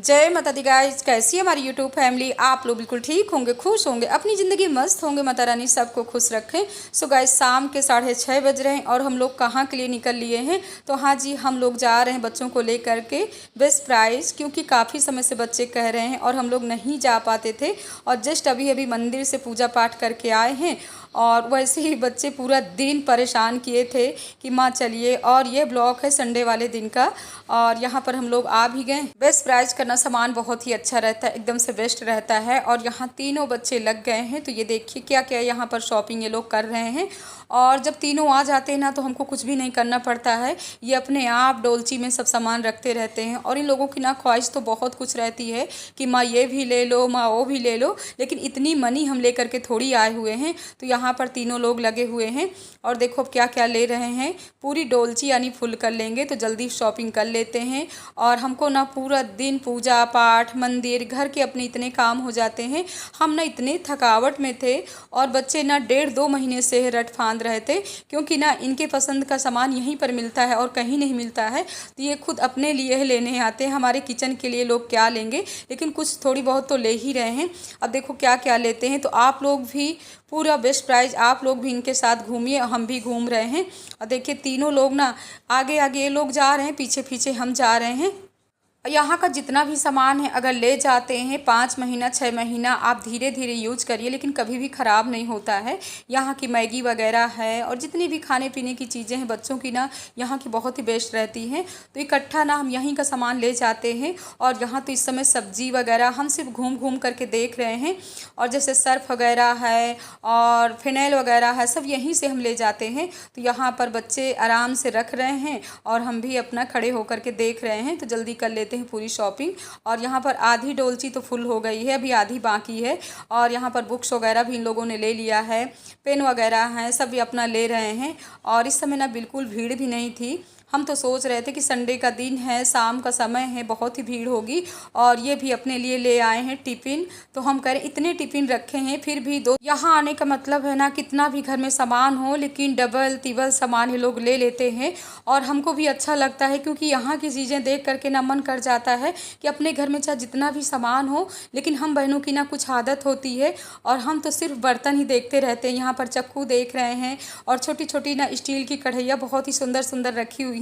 जय माता दी गाइस, कैसी है हमारी यूट्यूब फैमिली। आप लोग बिल्कुल ठीक होंगे, खुश होंगे, अपनी ज़िंदगी मस्त होंगे। माता रानी सबको खुश रखें। सो गाइस, शाम के 6:30 बज रहे हैं और हम लोग कहाँ के लिए निकल लिए हैं। तो हाँ जी, हम लोग जा रहे हैं बच्चों को लेकर के बेस्ट प्राइज़, क्योंकि काफ़ी समय से बच्चे कह रहे हैं और हम लोग नहीं जा पाते थे। और जस्ट अभी अभी मंदिर से पूजा पाठ करके आए हैं और वैसे ही बच्चे पूरा दिन परेशान किए थे कि माँ चलिए। और ये ब्लॉग है संडे वाले दिन का और यहाँ पर हम लोग आ भी गए। बेस्ट प्राइस करना सामान बहुत ही अच्छा रहता है, एकदम से बेस्ट रहता है। और यहाँ तीनों बच्चे लग गए हैं, तो ये देखिए क्या क्या यहाँ पर शॉपिंग ये लोग कर रहे हैं। और जब तीनों आ जाते हैं ना तो हमको कुछ भी नहीं करना पड़ता है, ये अपने आप डोलची में सब सामान रखते रहते हैं। और इन लोगों की ना ख्वाहिश तो बहुत कुछ रहती है कि माँ ये भी ले लो, माँ वो भी ले लो, लेकिन इतनी मनी हम लेकर के थोड़ी आए हुए हैं। तो यहाँ पर तीनों लोग लगे हुए हैं और देखो अब क्या क्या ले रहे हैं। पूरी डोलची यानी फुल कर लेंगे, तो जल्दी शॉपिंग कर लेते हैं। और हमको ना पूरा दिन पूजा पाठ, मंदिर, घर के अपने इतने काम हो जाते हैं। हम ना इतने थकावट में थे और बच्चे ना 1.5-2 महीने से रट फांद रहे थे, क्योंकि ना इनके पसंद का सामान यहीं पर मिलता है और कहीं नहीं मिलता है। तो ये खुद अपने लिए लेने आते हैं। हमारे किचन के लिए लोग क्या लेंगे, लेकिन कुछ थोड़ी बहुत तो ले ही रहे हैं। अब देखो क्या क्या लेते हैं। तो आप लोग भी पूरा बेस्ट प्राइस, आप लोग भी इनके साथ घूमिए, हम भी घूम रहे हैं। और देखिए तीनों लोग ना आगे आगे ये लोग जा रहे हैं, पीछे पीछे हम जा रहे हैं। यहाँ का जितना भी सामान है अगर ले जाते हैं 5 महीना 6 महीना आप धीरे धीरे यूज करिए, लेकिन कभी भी ख़राब नहीं होता है। यहाँ की मैगी वगैरह है और जितनी भी खाने पीने की चीज़ें हैं बच्चों की ना यहाँ की बहुत ही बेस्ट रहती हैं। तो इकट्ठा ना हम यहीं का सामान ले जाते हैं। और यहाँ तो इस समय सब्जी वगैरह हम सिर्फ घूम घूम करके देख रहे हैं। और जैसे सर्फ वगैरह है और फिनाइल वगैरह है, सब यहीं से हम ले जाते हैं। तो यहाँ पर बच्चे आराम से रख रहे हैं और हम भी अपना खड़े होकर के देख रहे हैं। तो जल्दी कर लेते हैं पूरी शॉपिंग। और यहाँ पर आधी डोलची तो फुल हो गई है, अभी आधी बाकी है। और यहाँ पर बुक्स वगैरह भी इन लोगों ने ले लिया है, पेन वगैरह हैं, सब भी अपना ले रहे हैं। और इस समय ना बिल्कुल भीड़ भी नहीं थी। हम तो सोच रहे थे कि संडे का दिन है, शाम का समय है, बहुत ही भीड़ होगी। और ये भी अपने लिए ले आए हैं टिफ़िन। तो हम कह रहे इतने टिफ़िन रखे हैं फिर भी दो। यहाँ आने का मतलब है ना कितना भी घर में सामान हो लेकिन डबल तिबल सामान ये लोग ले लेते हैं। और हमको भी अच्छा लगता है, क्योंकि यहाँ की चीज़ें देख करके ना मन कर जाता है कि अपने घर में चाहे जितना भी सामान हो, लेकिन हम बहनों की ना कुछ आदत होती है और हम तो सिर्फ बर्तन ही देखते रहते हैं। यहाँ पर चक्कू देख रहे हैं और छोटी छोटी ना स्टील की कढ़ैया बहुत ही सुंदर सुंदर रखी हुई हैं।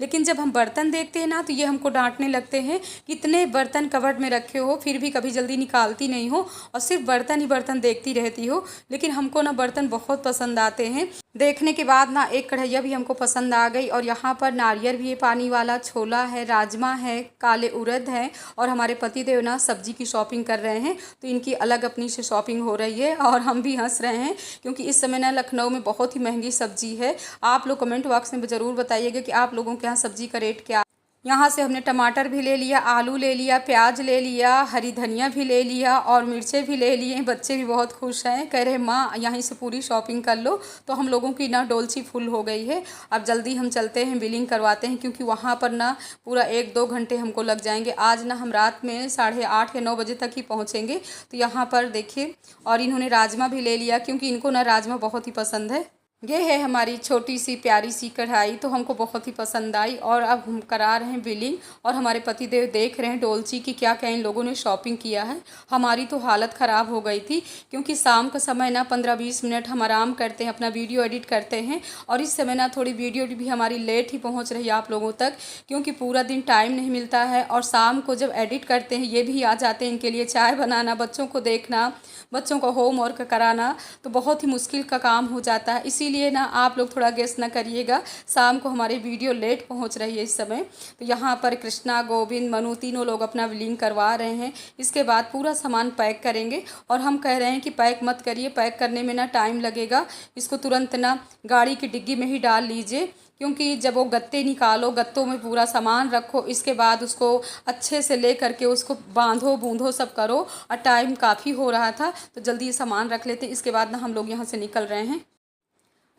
लेकिन जब हम बर्तन देखते हैं ना तो ये हमको डांटने लगते हैं, कितने बर्तन कबर्ड में रखे हो फिर भी कभी जल्दी निकालती नहीं हो और सिर्फ बर्तन ही बर्तन देखती रहती हो। लेकिन हमको ना बर्तन बहुत पसंद आते हैं। देखने के बाद ना एक कढ़ैया भी हमको पसंद आ गई। और यहाँ पर नारियल भी है, पानी वाला छोला है, राजमा है, काले उड़द है। और हमारे पति देव ना सब्जी की शॉपिंग कर रहे हैं, तो इनकी अलग अपनी से शॉपिंग हो रही है और हम भी हंस रहे हैं, क्योंकि इस समय ना लखनऊ में बहुत ही महंगी सब्जी है। आप लोग कमेंट बॉक्स में ज़रूर बताइएगा कि आप लोगों के यहाँ सब्जी का रेट क्या। यहाँ से हमने टमाटर भी ले लिया, आलू ले लिया, प्याज ले लिया, हरी धनिया भी ले लिया और मिर्चें भी ले लिए। बच्चे भी बहुत खुश हैं, कह रहे माँ यहीं से पूरी शॉपिंग कर लो। तो हम लोगों की ना डोलची फुल हो गई है। अब जल्दी हम चलते हैं, बिलिंग करवाते हैं, क्योंकि वहाँ पर ना पूरा 1-2 घंटे हमको लग जाएंगे। आज ना हम रात में 8:30 या 9 बजे तक ही पहुँचेंगे। तो यहाँ पर देखिए, और इन्होंने राजमा भी ले लिया, क्योंकि इनको ना राजमा बहुत ही पसंद है। ये है हमारी छोटी सी प्यारी सी कढ़ाई, तो हमको बहुत ही पसंद आई। और अब हम करा रहे हैं बिलिंग और हमारे पति देव देख रहे हैं डोलची की क्या क्या इन लोगों ने शॉपिंग किया है। हमारी तो हालत ख़राब हो गई थी, क्योंकि शाम का समय ना 15-20 मिनट हम आराम करते हैं, अपना वीडियो एडिट करते हैं। और इस समय ना थोड़ी वीडियो भी हमारी लेट ही पहुँच रही है आप लोगों तक, क्योंकि पूरा दिन टाइम नहीं मिलता है। और शाम को जब एडिट करते हैं ये भी आ जाते हैं, इनके लिए चाय बनाना, बच्चों को देखना, बच्चों को होमवर्क कराना, तो बहुत ही मुश्किल का काम हो जाता है। इसीलिए ना आप लोग थोड़ा गेस ना करिएगा, शाम को हमारी वीडियो लेट पहुंच रही है इस समय। तो यहाँ पर कृष्णा, गोविंद, मनु तीनों लोग अपना बिलिंग करवा रहे हैं। इसके बाद पूरा सामान पैक करेंगे। और हम कह रहे हैं कि पैक मत करिए, पैक करने में ना टाइम लगेगा, इसको तुरंत ना गाड़ी की डिग्गी में ही डाल लीजिए, क्योंकि जब वो गत्ते निकालो, गत्तों में पूरा सामान रखो, इसके बाद उसको अच्छे से ले करके उसको बांधो बूंधो सब करो। और टाइम काफ़ी हो रहा था, तो जल्दी ये सामान रख लेते हैं। इसके बाद ना हम लोग यहाँ से निकल रहे हैं।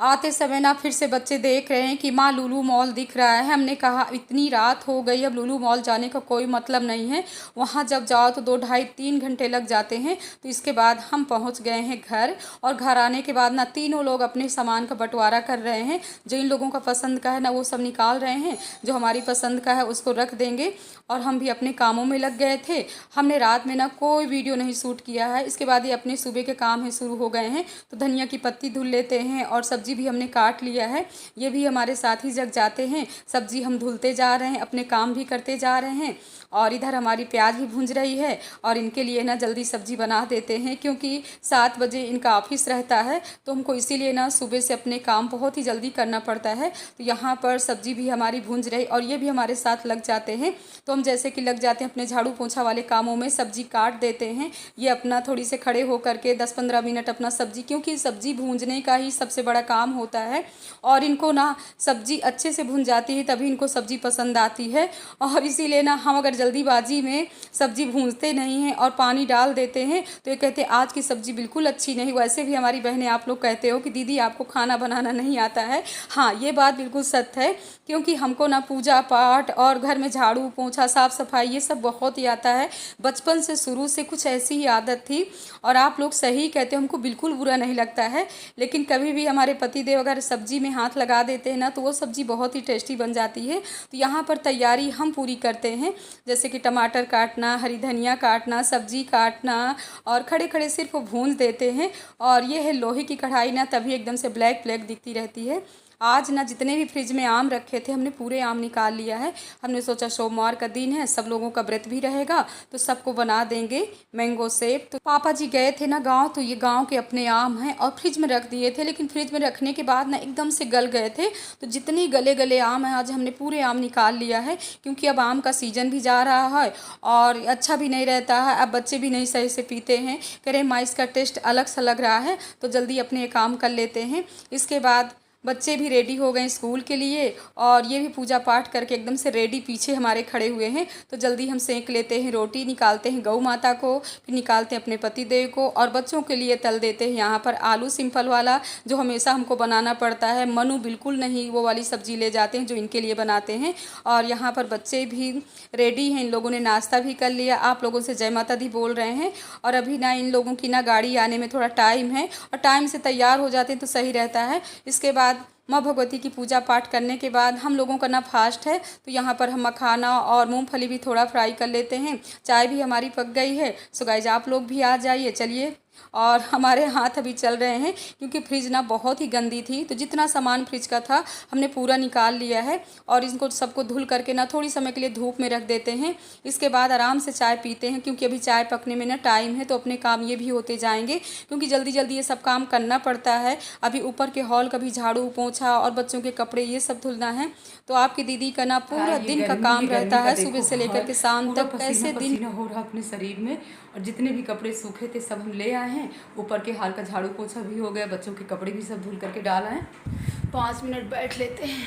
आते समय ना फिर से बच्चे देख रहे हैं कि माँ लुलु मॉल दिख रहा है। हमने कहा इतनी रात हो गई, अब लुलु मॉल जाने का कोई मतलब नहीं है। वहाँ जब जाओ तो 2 ढाई 3 घंटे लग जाते हैं। तो इसके बाद हम पहुँच गए हैं घर, और घर आने के बाद ना तीनों लोग अपने सामान का बंटवारा कर रहे हैं। जो इन लोगों का पसंद का है ना वो सब निकाल रहे हैं, जो हमारी पसंद का है उसको रख देंगे। और हम भी अपने कामों में लग गए थे। हमने रात में ना कोई वीडियो नहीं शूट किया है। इसके बाद ये अपने सुबह के काम है शुरू हो गए हैं। तो धनिया की पत्ती धुल लेते हैं, और सब्जी भी हमने काट लिया है। ये भी हमारे साथ ही जग जाते हैं। सब्जी हम धुलते जा रहे हैं, अपने काम भी करते जा रहे हैं। और इधर हमारी प्याज भी भूंज रही है, और इनके लिए ना जल्दी सब्जी बना देते हैं, क्योंकि 7 बजे इनका ऑफिस रहता है। तो हमको इसीलिए ना सुबह से अपने काम बहुत ही जल्दी करना पड़ता है। तो यहाँ पर सब्जी भी हमारी भूंज रही, और ये भी हमारे साथ लग जाते हैं। तो हम जैसे कि लग जाते हैं अपने झाड़ू पोछा वाले कामों में, सब्जी काट देते हैं। ये अपना थोड़ी से खड़े होकर के 10-15 मिनट अपना सब्जी, क्योंकि सब्जी भूंजने का ही सबसे बड़ा काम होता है। और इनको ना सब्जी अच्छे से भून जाती है तभी इनको सब्जी पसंद आती है। और इसीलिए ना हम अगर जल्दीबाजी में सब्जी भूनते नहीं हैं और पानी डाल देते हैं तो ये कहते हैं आज की सब्जी बिल्कुल अच्छी नहीं। वैसे भी हमारी बहनें आप लोग कहते हो कि दीदी आपको खाना बनाना नहीं आता है। हाँ, ये बात बिल्कुल सत्य है, क्योंकि हमको ना पूजा पाठ और घर में झाड़ू पोछा साफ़ सफाई ये सब बहुत ही आता है। बचपन से शुरू से कुछ ऐसी ही आदत थी। और आप लोग सही कहते हो, हमको बिल्कुल बुरा नहीं लगता है। लेकिन कभी भी हमारे पति देव अगर सब्जी में हाथ लगा देते हैं ना तो वो सब्जी बहुत ही टेस्टी बन जाती है। तो यहाँ पर तैयारी हम पूरी करते हैं, जैसे कि टमाटर काटना, हरी धनिया काटना, सब्जी काटना, और खड़े खड़े सिर्फ भून देते हैं। और ये है लोहे की कढ़ाई ना, तभी एकदम से ब्लैक ब्लैक दिखती रहती है। आज ना जितने भी फ्रिज में आम रखे थे हमने पूरे आम निकाल लिया है। हमने सोचा सोमवार का दिन है, सब लोगों का व्रत भी रहेगा, तो सबको बना देंगे मैंगो सेब। तो पापा जी गए थे ना गांव, तो ये गांव के अपने आम हैं और फ्रिज में रख दिए थे। लेकिन फ्रिज में रखने के बाद ना एकदम से गल गए थे। तो जितने गले गले आम हैं आज हमने पूरे आम निकाल लिया है, क्योंकि अब आम का सीजन भी जा रहा है और अच्छा भी नहीं रहता है। अब बच्चे भी नहीं सही से पीते हैं, कह रहे माँ इसका टेस्ट अलग सा लग रहा है, तो जल्दी अपने ये काम कर लेते हैं। इसके बाद बच्चे भी रेडी हो गए स्कूल के लिए, और ये भी पूजा पाठ करके एकदम से रेडी पीछे हमारे खड़े हुए हैं। तो जल्दी हम सेंक लेते हैं, रोटी निकालते हैं गौ माता को, फिर निकालते हैं अपने पति देव को, और बच्चों के लिए तल देते हैं यहाँ पर आलू सिंपल वाला, जो हमेशा हमको बनाना पड़ता है। मनु बिल्कुल नहीं वो वाली सब्जी ले जाते हैं जो इनके लिए बनाते हैं। और यहाँ पर बच्चे भी रेडी हैं, इन लोगों ने नाश्ता भी कर लिया। आप लोगों से जय माता दी बोल रहे हैं। और अभी ना इन लोगों की ना गाड़ी आने में थोड़ा टाइम है, और टाइम से तैयार हो जाते हैं तो सही रहता है। इसके बाद माँ भगवती की पूजा पाठ करने के बाद हम लोगों का ना फास्ट है, तो यहाँ पर हम मखाना और मूंगफली भी थोड़ा फ्राई कर लेते हैं। चाय भी हमारी पक गई है। सो गाइस आप लोग भी आ जाइए, चलिए। और हमारे हाथ अभी चल रहे हैं, क्योंकि फ्रिज ना बहुत ही गंदी थी। तो जितना सामान फ्रिज का था हमने पूरा निकाल लिया है, और इनको सबको धुल करके ना थोड़ी समय के लिए धूप में रख देते हैं। इसके बाद आराम से चाय पीते हैं, क्योंकि अभी चाय पकने में ना टाइम है। तो अपने काम ये भी होते जाएंगे, क्योंकि जल्दी जल्दी ये सब काम करना पड़ता है। अभी ऊपर के हॉल का भी झाड़ू पोछा और बच्चों के कपड़े ये सब धुलना है। तो आपकी दीदी का ना पूरा दिन का काम रहता है, सुबह से लेकर के शाम तक। कैसे दिन हो रहा अपने शरीर में, और जितने भी कपड़े सूखे थे सब हम ले आए हैं। ऊपर के हाल का झाड़ू पोछा भी हो गया, बच्चों के कपड़े भी सब धुल करके डाल आए। 5 मिनट बैठ लेते हैं,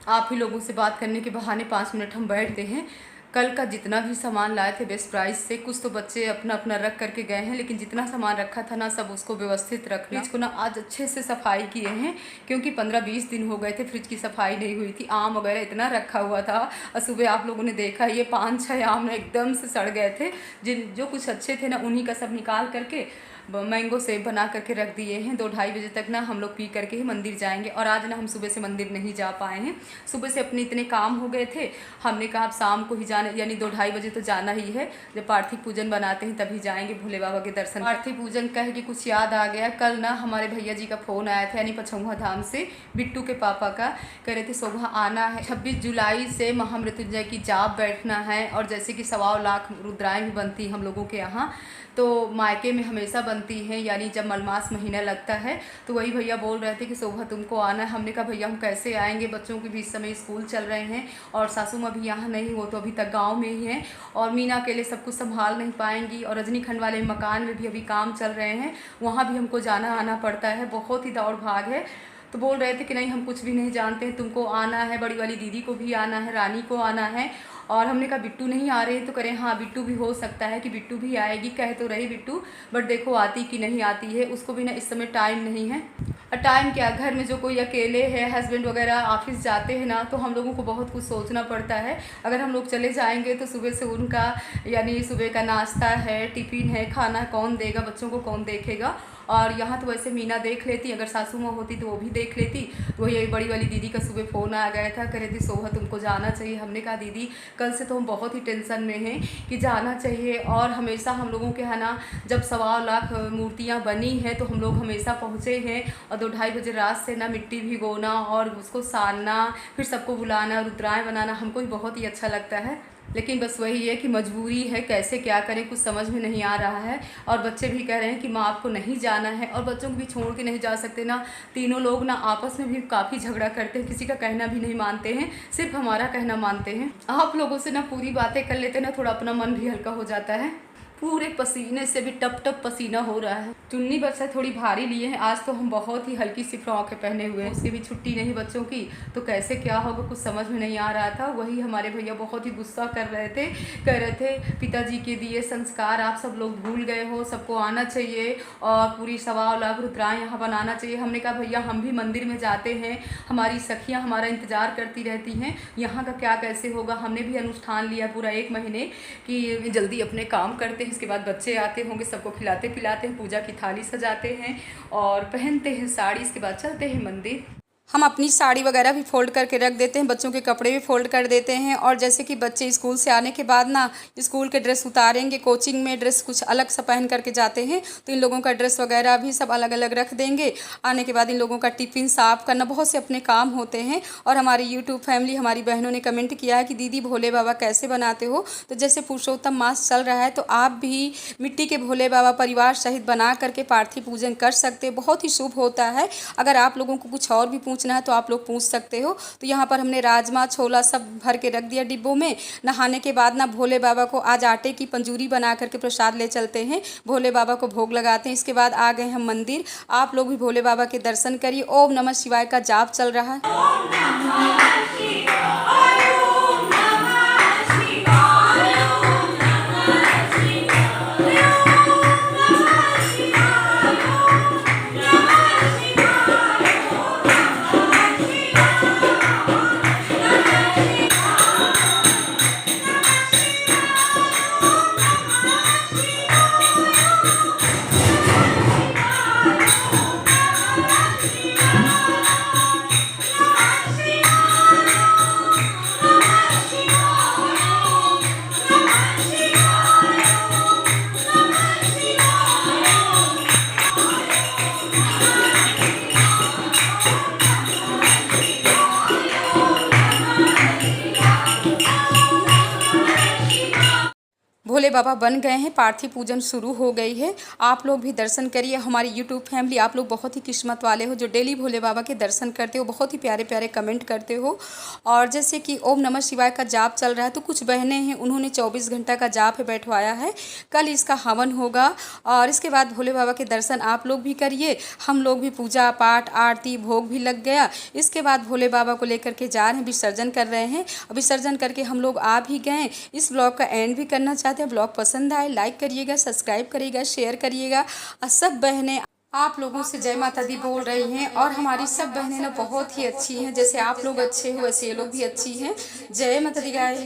आप ही लोगों से बात करने के बहाने 5 मिनट हम बैठते हैं। कल का जितना भी सामान लाए थे बेस्ट प्राइस से, कुछ तो बच्चे अपना अपना रख करके गए हैं, लेकिन जितना सामान रखा था ना सब उसको व्यवस्थित रखना। फ्रिज को ना आज अच्छे से सफाई किए हैं, क्योंकि 15-20 दिन हो गए थे फ्रिज की सफाई नहीं हुई थी। आम वगैरह इतना रखा हुआ था, और सुबह आप लोगों ने देखा ये 5-6 आम ना एकदम से सड़ गए थे। जो कुछ अच्छे थे ना उन्हीं का सब निकाल करके मैंगो सेब बना करके रख दिए हैं। 2-2:30 बजे तक ना हम लोग पी करके ही मंदिर जाएंगे। और आज ना हम सुबह से मंदिर नहीं जा पाए हैं, सुबह से अपने इतने काम हो गए थे। हमने कहा अब शाम को ही जाना, यानी 2-2:30 बजे तो जाना ही है। जब पार्थिव पूजन बनाते हैं तभी जाएंगे भोले बाबा के दर्शन। पार्थिव पूजन कह के कुछ याद आ गया, कल ना हमारे भैया जी का फ़ोन आया था, यानी पछौहा धाम से बिट्टू के पापा का। कह रहे थे शोभा आना है, 26 जुलाई से महामृत्युंजय की जाप बैठना है। और जैसे कि 1.25 लाख रुद्राएं भी बनती हम लोगों के यहाँ, तो मायके में हमेशा बनती हैं, यानी जब मलमास महीना लगता है। तो वही भैया बोल रहे थे कि शोभा तुमको आना है। हमने कहा भैया हम कैसे आएंगे, बच्चों के भी इस समय स्कूल चल रहे हैं, और सासू माँ भी यहाँ नहीं, वो तो अभी तक गांव में ही हैं, और मीना अकेले सब कुछ संभाल नहीं पाएंगी। और रजनीखंड वाले मकान में भी अभी काम चल रहे हैं, वहाँ भी हमको जाना आना पड़ता है, बहुत ही दौड़ भाग है। तो बोल रहे थे कि नहीं हम कुछ भी नहीं जानते हैं, तुमको आना है, बड़ी वाली दीदी को भी आना है, रानी को आना है। और हमने कहा बिट्टू नहीं आ रहे, तो करें हाँ बिट्टू भी हो सकता है कि बिट्टू भी आएगी, कह तो रही बिट्टू, बट देखो आती कि नहीं आती है, उसको भी ना इस समय टाइम नहीं है। और टाइम क्या, घर में जो कोई अकेले है, हस्बैंड वगैरह ऑफिस जाते हैं ना, तो हम लोगों को बहुत कुछ सोचना पड़ता है। अगर हम लोग चले जाएंगे तो सुबह से उनका यानी सुबह का नाश्ता है, टिफ़िन है, खाना कौन देगा, बच्चों को कौन देखेगा। और यहाँ तो वैसे मीना देख लेती, अगर सासू माँ होती तो वो भी देख लेती। तो ये बड़ी वाली दीदी का सुबह फ़ोन आ गया था, कह रही थी सोहा तुमको जाना चाहिए। हमने कहा दीदी कल से तो हम बहुत ही टेंशन में हैं कि जाना चाहिए। और हमेशा हम लोगों के यहाँ ना जब 1.25 लाख मूर्तियाँ बनी हैं तो हम लोग हमेशा पहुँचे हैं। और 2-2:30 बजे रात से ना मिट्टी भिगोना और उसको सानना, फिर सबको बुलाना, रुद्राएँ बनाना हमको भी बहुत ही अच्छा लगता है। लेकिन बस वही है कि मजबूरी है, कैसे क्या करें कुछ समझ में नहीं आ रहा है। और बच्चे भी कह रहे हैं कि माँ आपको नहीं जाना है, और बच्चों को भी छोड़ के नहीं जा सकते ना। तीनों लोग ना आपस में भी काफ़ी झगड़ा करते हैं, किसी का कहना भी नहीं मानते हैं, सिर्फ हमारा कहना मानते हैं। आप लोगों से ना पूरी बातें कर लेते ना, थोड़ा अपना मन भी हल्का हो जाता है। पूरे पसीने से भी टप टप पसीना हो रहा है। चुन्नी बच्चा थोड़ी भारी लिए हैं, आज तो हम बहुत ही हल्की सी फ्रॉक पहने हुए हैं। उसकी भी छुट्टी नहीं बच्चों की, तो कैसे क्या होगा कुछ समझ में नहीं आ रहा था। वही हमारे भैया बहुत ही गुस्सा कर रहे थे, कह रहे थे पिताजी के दिए संस्कार आप सब लोग भूल गए हो, सबको आना चाहिए और पूरी 1.25 लाख रुद्राएँ यहाँ बनाना चाहिए। हमने कहा भैया हम भी मंदिर में जाते हैं, हमारी सखियाँ हमारा इंतज़ार करती रहती हैं, यहाँ का क्या कैसे होगा। हमने भी अनुष्ठान लिया पूरा 1 महीने कि जल्दी अपने काम करते हैं, इसके बाद बच्चे आते होंगे, सबको खिलाते पिलाते हैं, पूजा की थाली सजाते हैं और पहनते हैं साड़ी, इसके बाद चलते हैं मंदिर। हम अपनी साड़ी वगैरह भी फ़ोल्ड करके रख देते हैं, बच्चों के कपड़े भी फ़ोल्ड कर देते हैं। और जैसे कि बच्चे स्कूल से आने के बाद ना स्कूल के ड्रेस उतारेंगे, कोचिंग में ड्रेस कुछ अलग सा पहन करके जाते हैं, तो इन लोगों का ड्रेस वगैरह भी सब अलग अलग रख देंगे। आने के बाद इन लोगों का टिफ़िन साफ़ करना, बहुत से अपने काम होते हैं। और हमारी यूट्यूब फैमिली, हमारी बहनों ने कमेंट किया है कि दीदी भोले बाबा कैसे बनाते हो। तो जैसे पुरुषोत्तम मास चल रहा है तो आप भी मिट्टी के भोले बाबा परिवार सहित बना करके पार्थिव पूजन कर सकते हैं, बहुत ही शुभ होता है। अगर आप लोगों को कुछ और भी पूछना है तो आप लोग पूछ सकते हो। तो यहाँ पर हमने राजमा छोला सब भर के रख दिया डिब्बों में। नहाने के बाद ना भोले बाबा को आज आटे की पंजूरी बना करके प्रसाद ले चलते हैं, भोले बाबा को भोग लगाते हैं। इसके बाद आ गए हम मंदिर। आप लोग भी भोले बाबा के दर्शन करिए। ओम नमः शिवाय का जाप चल रहा है। भोले बाबा बन गए हैं, पार्थिव पूजन शुरू हो गई है। आप लोग भी दर्शन करिए। हमारी यूट्यूब फैमिली, आप लोग बहुत ही किस्मत वाले हो जो डेली भोले बाबा के दर्शन करते हो, बहुत ही प्यारे प्यारे कमेंट करते हो। और जैसे कि ओम नमः शिवाय का जाप चल रहा है, तो कुछ बहनें हैं उन्होंने 24 घंटा का जाप बैठवाया है। कल इसका हवन होगा और इसके बाद भोले बाबा के दर्शन आप लोग भी करिए। हम लोग भी पूजा पाठ आरती भोग भी लग गया। इसके बाद भोले बाबा को लेकर के जा रहे हैं, विसर्जन कर रहे हैं। विसर्जन करके हम लोग आ भी गए। इस ब्लॉग का एंड भी करना चाहते हैं। ब्लॉग पसंद आए लाइक करिएगा, सब्सक्राइब करिएगा, शेयर करिएगा। और सब बहनें आप लोगों से जय माता दी बोल रही हैं। और हमारी सब बहनें ना बहुत ही अच्छी हैं, जैसे आप लोग अच्छे हो वैसे ये लोग भी अच्छी हैं। जय माता दी गाइस।